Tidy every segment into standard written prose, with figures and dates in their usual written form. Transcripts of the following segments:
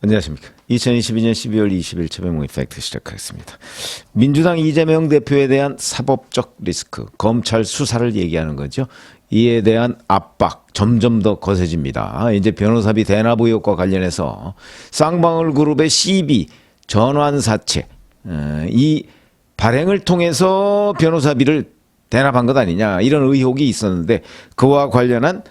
안녕하십니까. 2022년 12월 20일 최병무의 팩트 시작하겠습니다. 민주당 이재명 대표에 대한 사법적 리스크, 검찰 수사를 얘기하는 거죠. 이에 대한 압박 점점 더 거세집니다. 이제 변호사비 대납 의혹과 관련해서 쌍방울 그룹의 CB 전환사채 이 발행을 통해서 변호사비를 대납한 것 아니냐 이런 의혹이 있었는데 그와 관련한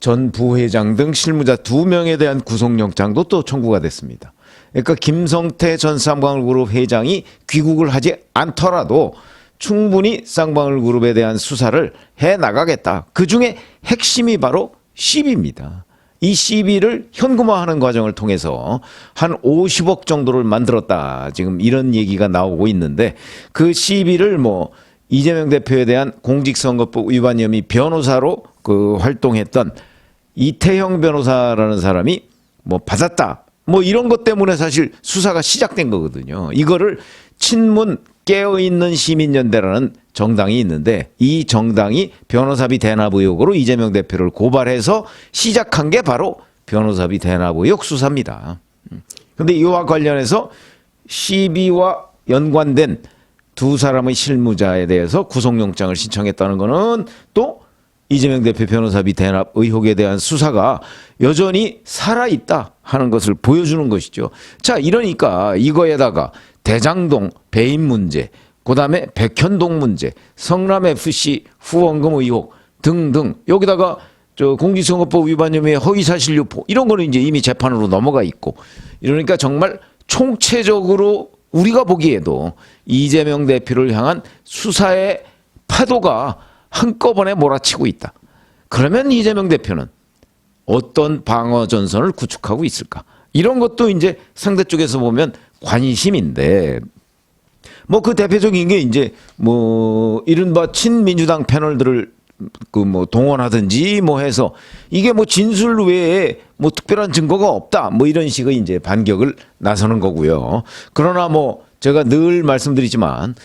전 부회장 등 실무자 2명에 대한 구속영장도 또 청구가 됐습니다. 그러니까 김성태 전 쌍방울그룹 회장이 귀국을 하지 않더라도 충분히 쌍방울그룹에 대한 수사를 해나가겠다. 그중에 핵심이 바로 CB입니다. 이 CB를 현금화하는 과정을 통해서 한 50억 정도를 만들었다. 지금 이런 얘기가 나오고 있는데 그 CB를 이재명 대표에 대한 공직선거법 위반 혐의 변호사로 활동했던 이태형 변호사라는 사람이 받았다. 이런 것 때문에 사실 수사가 시작된 거거든요. 이거를 친문 깨어있는 시민연대라는 정당이 있는데 이 정당이 변호사비 대납 의혹으로 이재명 대표를 고발해서 시작한 게 바로 변호사비 대납 의혹 수사입니다. 그런데 이와 관련해서 CB와 연관된 두 사람의 실무자에 대해서 구속영장을 신청했다는 거는 또 이재명 대표 변호사비 대납 의혹에 대한 수사가 여전히 살아있다 하는 것을 보여주는 것이죠. 자, 이러니까 이거에다가 대장동 배임 문제, 그다음에 백현동 문제, 성남FC 후원금 의혹 등등 여기다가 공직선거법 위반 혐의 허위사실 유포 이런 거는 이제 이미 재판으로 넘어가 있고 이러니까 정말 총체적으로 우리가 보기에도 이재명 대표를 향한 수사의 파도가 한꺼번에 몰아치고 있다. 그러면 이재명 대표는 어떤 방어 전선을 구축하고 있을까? 이런 것도 이제 상대 쪽에서 보면 관심인데 그 대표적인 게 이제 이른바 친민주당 패널들을 동원하든지 해서 이게 진술 외에 특별한 증거가 없다. 이런 식의 이제 반격을 나서는 거고요. 그러나 제가 늘 말씀드리지만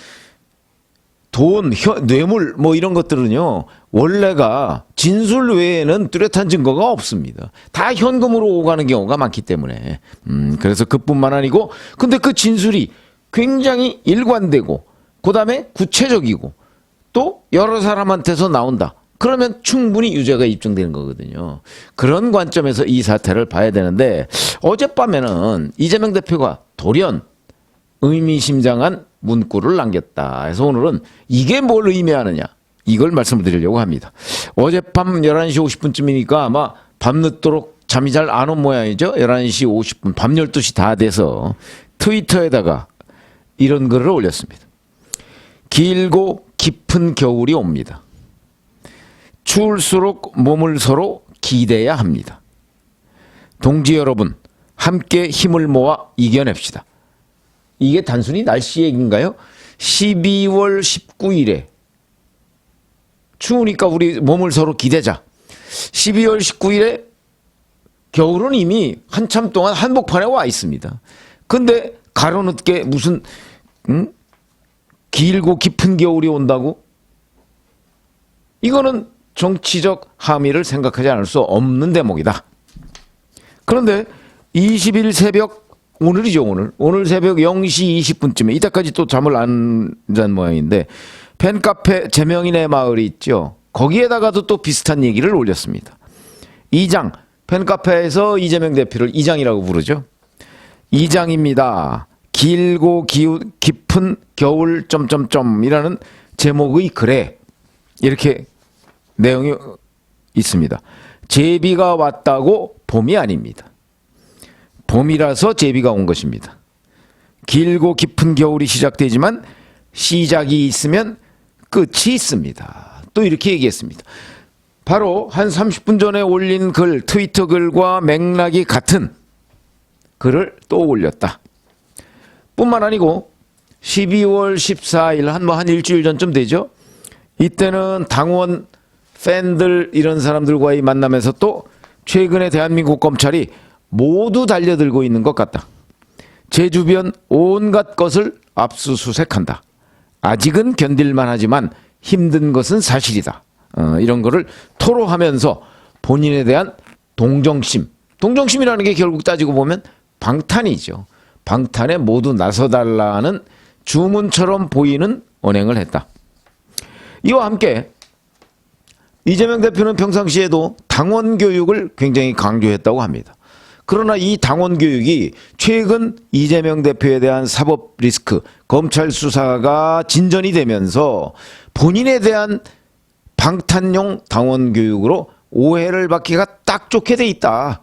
돈, 뇌물 이런 것들은요 원래가 진술 외에는 뚜렷한 증거가 없습니다. 다 현금으로 오가는 경우가 많기 때문에 그래서 그뿐만 아니고 근데 그 진술이 굉장히 일관되고 그다음에 구체적이고 또 여러 사람한테서 나온다. 그러면 충분히 유죄가 입증되는 거거든요. 그런 관점에서 이 사태를 봐야 되는데 어젯밤에는 이재명 대표가 돌연 의미심장한 문구를 남겼다. 그래서 오늘은 이게 뭘 의미하느냐 이걸 말씀을 드리려고 합니다. 어젯밤 11시 50분쯤이니까 아마 밤늦도록 잠이 잘 안 온 모양이죠. 11시 50분 밤 12시 다 돼서 트위터에다가 이런 글을 올렸습니다. 길고 깊은 겨울이 옵니다. 추울수록 몸을 서로 기대야 합니다. 동지 여러분 함께 힘을 모아 이겨냅시다. 이게 단순히 날씨 얘기인가요? 12월 19일에 추우니까 우리 몸을 서로 기대자. 12월 19일에 겨울은 이미 한참 동안 한복판에 와 있습니다. 근데 가로늦게 무슨 길고 깊은 겨울이 온다고? 이거는 정치적 함의를 생각하지 않을 수 없는 대목이다. 그런데 20일 새벽 오늘이죠, 오늘 새벽 0시 20분쯤에 이때까지 또 잠을 안 잔 모양인데 팬카페 제명인의 마을이 있죠. 거기에다가도 또 비슷한 얘기를 올렸습니다. 이장, 팬카페에서 이재명 대표를 이장이라고 부르죠. 이장입니다. 길고 깊은 겨울 이라는 제목의 글에 이렇게 내용이 있습니다. 제비가 왔다고 봄이 아닙니다. 봄이라서 제비가 온 것입니다. 길고 깊은 겨울이 시작되지만 시작이 있으면 끝이 있습니다. 또 이렇게 얘기했습니다. 바로 한 30분 전에 올린 글, 트위터 글과 맥락이 같은 글을 또 올렸다. 뿐만 아니고 12월 14일 한 일주일 전쯤 되죠. 이때는 당원 팬들 이런 사람들과의 만남에서 또 최근에 대한민국 검찰이 모두 달려들고 있는 것 같다. 제 주변 온갖 것을 압수수색한다. 아직은 견딜만 하지만 힘든 것은 사실이다. 이런 거를 토로하면서 본인에 대한 동정심이라는 게 결국 따지고 보면 방탄이죠. 방탄에 모두 나서달라는 주문처럼 보이는 언행을 했다. 이와 함께 이재명 대표는 평상시에도 당원 교육을 굉장히 강조했다고 합니다. 그러나 이 당원 교육이 최근 이재명 대표에 대한 사법 리스크, 검찰 수사가 진전이 되면서 본인에 대한 방탄용 당원 교육으로 오해를 받기가 딱 좋게 돼 있다.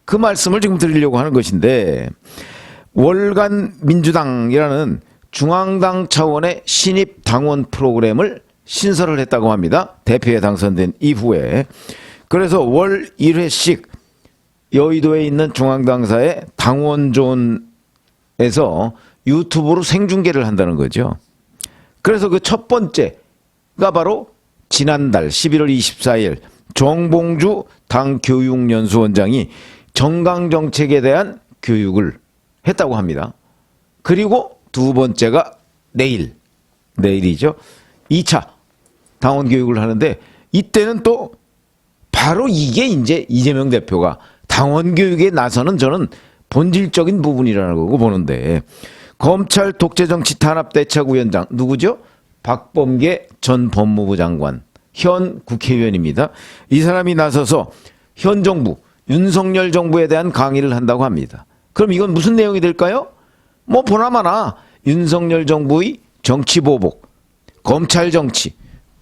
그 말씀을 지금 드리려고 하는 것인데, 월간 민주당이라는 중앙당 차원의 신입 당원 프로그램을 신설을 했다고 합니다. 대표에 당선된 이후에. 그래서 월 1회씩 여의도에 있는 중앙당사의 당원존에서 유튜브로 생중계를 한다는 거죠. 그래서 그 첫 번째가 바로 지난달 11월 24일 정봉주 당교육연수원장이 정강정책에 대한 교육을 했다고 합니다. 그리고 두 번째가 내일이죠. 2차 당원 교육을 하는데, 이때는 또 바로 이게 이제 이재명 대표가 당원 교육에 나서는 저는 본질적인 부분이라는 거고 보는데, 검찰 독재정치 탄압대책위원장 누구죠? 박범계 전 법무부 장관, 현 국회의원입니다. 이 사람이 나서서 현 정부, 윤석열 정부에 대한 강의를 한다고 합니다. 그럼 이건 무슨 내용이 될까요? 뭐 보나마나 윤석열 정부의 정치보복, 검찰정치,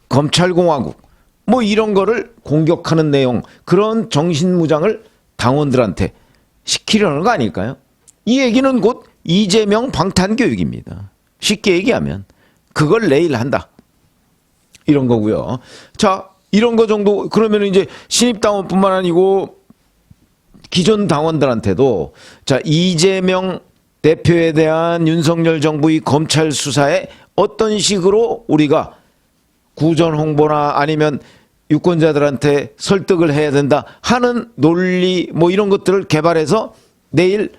검찰공화국 뭐 이런 거를 공격하는 내용, 그런 정신무장을 당원들한테 시키려는 거 아닐까요? 이 얘기는 곧 이재명 방탄교육입니다. 쉽게 얘기하면 그걸 내일 한다, 이런 거고요. 자, 이런 거 정도 그러면 이제 신입당원뿐만 아니고 기존 당원들한테도, 자, 이재명 대표에 대한 윤석열 정부의 검찰 수사에 어떤 식으로 우리가 구전 홍보나 아니면 유권자들한테 설득을 해야 된다 하는 논리 뭐 이런 것들을 개발해서 내일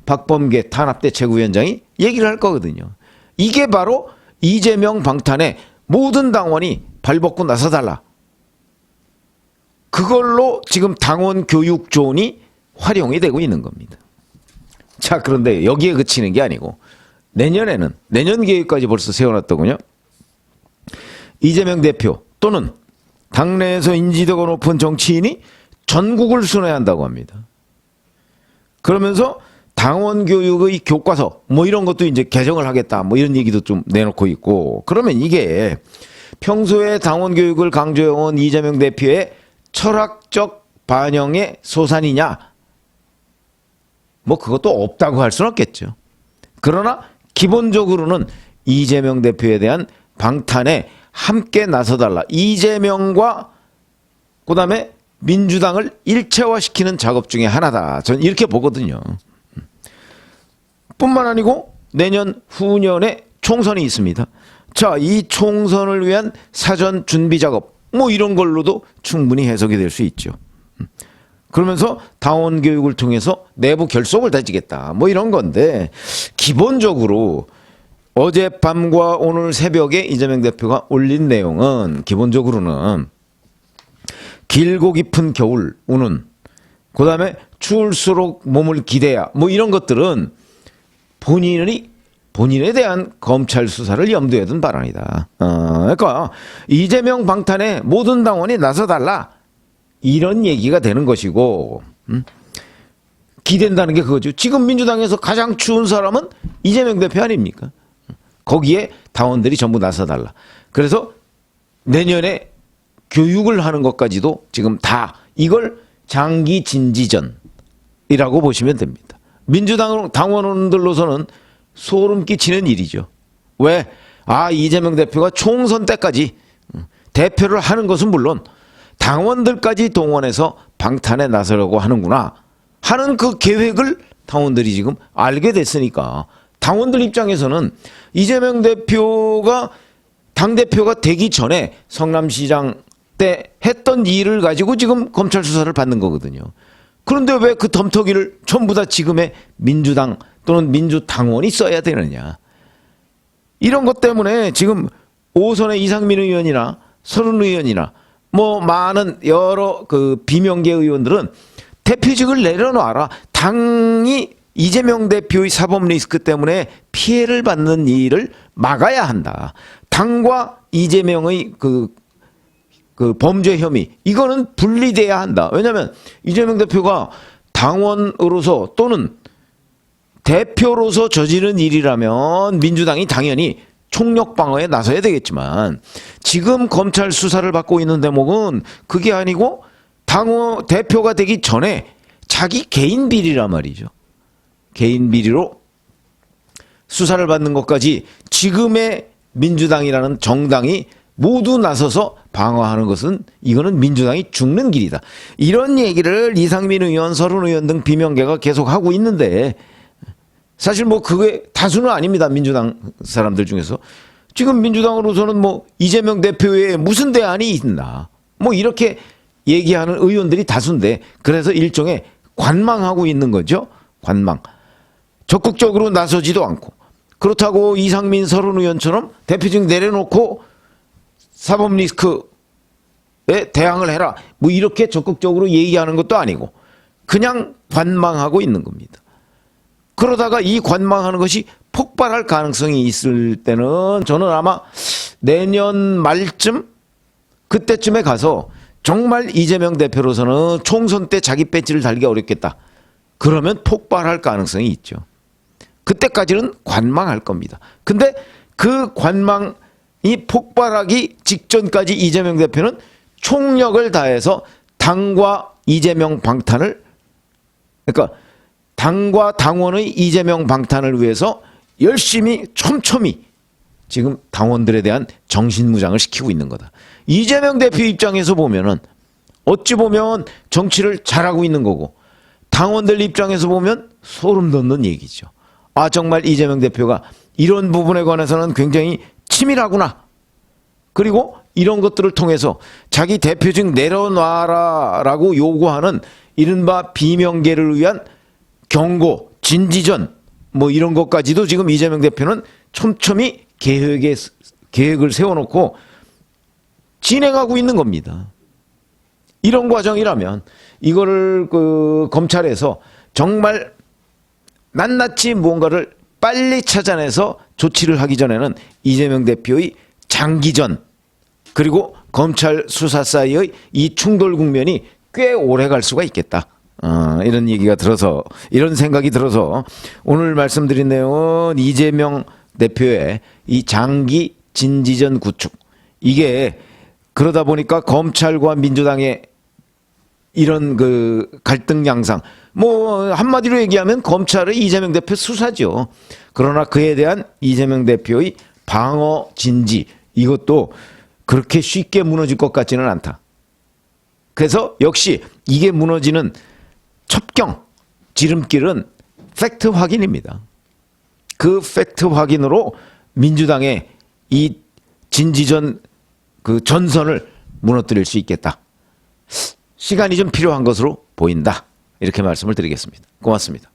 박범계 탄압대책위원장이 얘기를 할 거거든요. 이게 바로 이재명 방탄에 모든 당원이 발벗고 나서달라. 그걸로 지금 당원 교육존이 활용이 되고 있는 겁니다. 자, 그런데 여기에 그치는 게 아니고 내년에는, 내년 계획까지 벌써 세워놨더군요. 이재명 대표 또는 당내에서 인지도가 높은 정치인이 전국을 순회한다고 합니다. 그러면서 당원 교육의 교과서 뭐 이런 것도 이제 개정을 하겠다 뭐 이런 얘기도 좀 내놓고 있고, 그러면 이게 평소에 당원 교육을 강조해온 이재명 대표의 철학적 반영의 소산이냐? 뭐 그것도 없다고 할 수는 없겠죠. 그러나 기본적으로는 이재명 대표에 대한 방탄에 함께 나서달라. 이재명과 그다음에 민주당을 일체화시키는 작업 중에 하나다. 저는 이렇게 보거든요. 뿐만 아니고 내년 후년에 총선이 있습니다. 자, 이 총선을 위한 사전 준비 작업 뭐 이런 걸로도 충분히 해석이 될 수 있죠. 그러면서 당원 교육을 통해서 내부 결속을 다지겠다 뭐 이런 건데, 기본적으로 어젯밤과 오늘 새벽에 이재명 대표가 올린 내용은 기본적으로는 길고 깊은 겨울 우는, 그 다음에 추울수록 몸을 기대야 뭐 이런 것들은 본인에 대한 검찰 수사를 염두에 둔 발언이다. 그러니까 이재명 방탄에 모든 당원이 나서달라, 이런 얘기가 되는 것이고, 기댄다는 게 그거죠. 지금 민주당에서 가장 추운 사람은 이재명 대표 아닙니까? 거기에 당원들이 전부 나서달라. 그래서 내년에 교육을 하는 것까지도 지금 다 이걸 장기 진지전이라고 보시면 됩니다. 민주당 당원들로서는 소름 끼치는 일이죠. 왜? 아, 이재명 대표가 총선 때까지 대표를 하는 것은 물론 당원들까지 동원해서 방탄에 나서려고 하는구나 하는 그 계획을 당원들이 지금 알게 됐으니까, 당원들 입장에서는 이재명 대표가 당대표가 되기 전에 성남시장 때 했던 일을 가지고 지금 검찰 수사를 받는 거거든요. 그런데 왜 그 덤터기를 전부 다 지금의 민주당 또는 민주당원이 써야 되느냐. 이런 것 때문에 지금 5선의 이상민 의원이나 서른 의원이나 뭐 많은 여러 그 비명계 의원들은 대표직을 내려놔라. 당이 이재명 대표의 사법 리스크 때문에 피해를 받는 일을 막아야 한다. 당과 이재명의 그 범죄 혐의, 이거는 분리돼야 한다. 왜냐하면 이재명 대표가 당원으로서 또는 대표로서 저지른 일이라면 민주당이 당연히 총력 방어에 나서야 되겠지만, 지금 검찰 수사를 받고 있는 대목은 그게 아니고 대표가 되기 전에 자기 개인 비리란 말이죠. 개인 비리로 수사를 받는 것까지 지금의 민주당이라는 정당이 모두 나서서 방어하는 것은, 이거는 민주당이 죽는 길이다. 이런 얘기를 이상민 의원, 서른 의원 등 비명계가 계속 하고 있는데, 사실 뭐 그게 다수는 아닙니다. 민주당 사람들 중에서. 지금 민주당으로서는 뭐 이재명 대표에 무슨 대안이 있나, 뭐 이렇게 얘기하는 의원들이 다수인데, 그래서 일종의 관망하고 있는 거죠. 관망. 적극적으로 나서지도 않고, 그렇다고 이상민, 서른 의원처럼 대표직 내려놓고 사법 리스크에 대항을 해라, 뭐 이렇게 적극적으로 얘기하는 것도 아니고 그냥 관망하고 있는 겁니다. 그러다가 이 관망하는 것이 폭발할 가능성이 있을 때는 저는 아마 내년 말쯤, 그때쯤에 가서 정말 이재명 대표로서는 총선 때 자기 배지를 달기 어렵겠다, 그러면 폭발할 가능성이 있죠. 그때까지는 관망할 겁니다. 근데 그 관망이 폭발하기 직전까지 이재명 대표는 총력을 다해서 당과 이재명 방탄을, 그러니까 당과 당원의 이재명 방탄을 위해서 열심히 촘촘히 지금 당원들에 대한 정신무장을 시키고 있는 거다. 이재명 대표 입장에서 보면은 어찌 보면 정치를 잘하고 있는 거고, 당원들 입장에서 보면 소름 돋는 얘기죠. 아, 정말 이재명 대표가 이런 부분에 관해서는 굉장히 치밀하구나. 그리고 이런 것들을 통해서 자기 대표직 내려놔라라고 요구하는 이른바 비명계를 위한 경고, 진지전, 뭐 이런 것까지도 지금 이재명 대표는 촘촘히 계획을 세워놓고 진행하고 있는 겁니다. 이런 과정이라면 이거를 검찰에서 정말 낱낱이 무언가를 빨리 찾아내서 조치를 하기 전에는 이재명 대표의 장기전, 그리고 검찰 수사 사이의 이 충돌 국면이 꽤 오래 갈 수가 있겠다. 이런 얘기가 들어서, 이런 생각이 들어서 오늘 말씀드린 내용은 이재명 대표의 이 장기 진지전 구축, 이게 그러다 보니까 검찰과 민주당의 이런 그 갈등 양상, 뭐 한마디로 얘기하면 검찰의 이재명 대표 수사죠. 그러나 그에 대한 이재명 대표의 방어 진지, 이것도 그렇게 쉽게 무너질 것 같지는 않다. 그래서 역시 이게 무너지는 첩경, 지름길은 팩트 확인입니다. 그 팩트 확인으로 민주당의 이 진지전 그 전선을 무너뜨릴 수 있겠다. 시간이 좀 필요한 것으로 보인다. 이렇게 말씀을 드리겠습니다. 고맙습니다.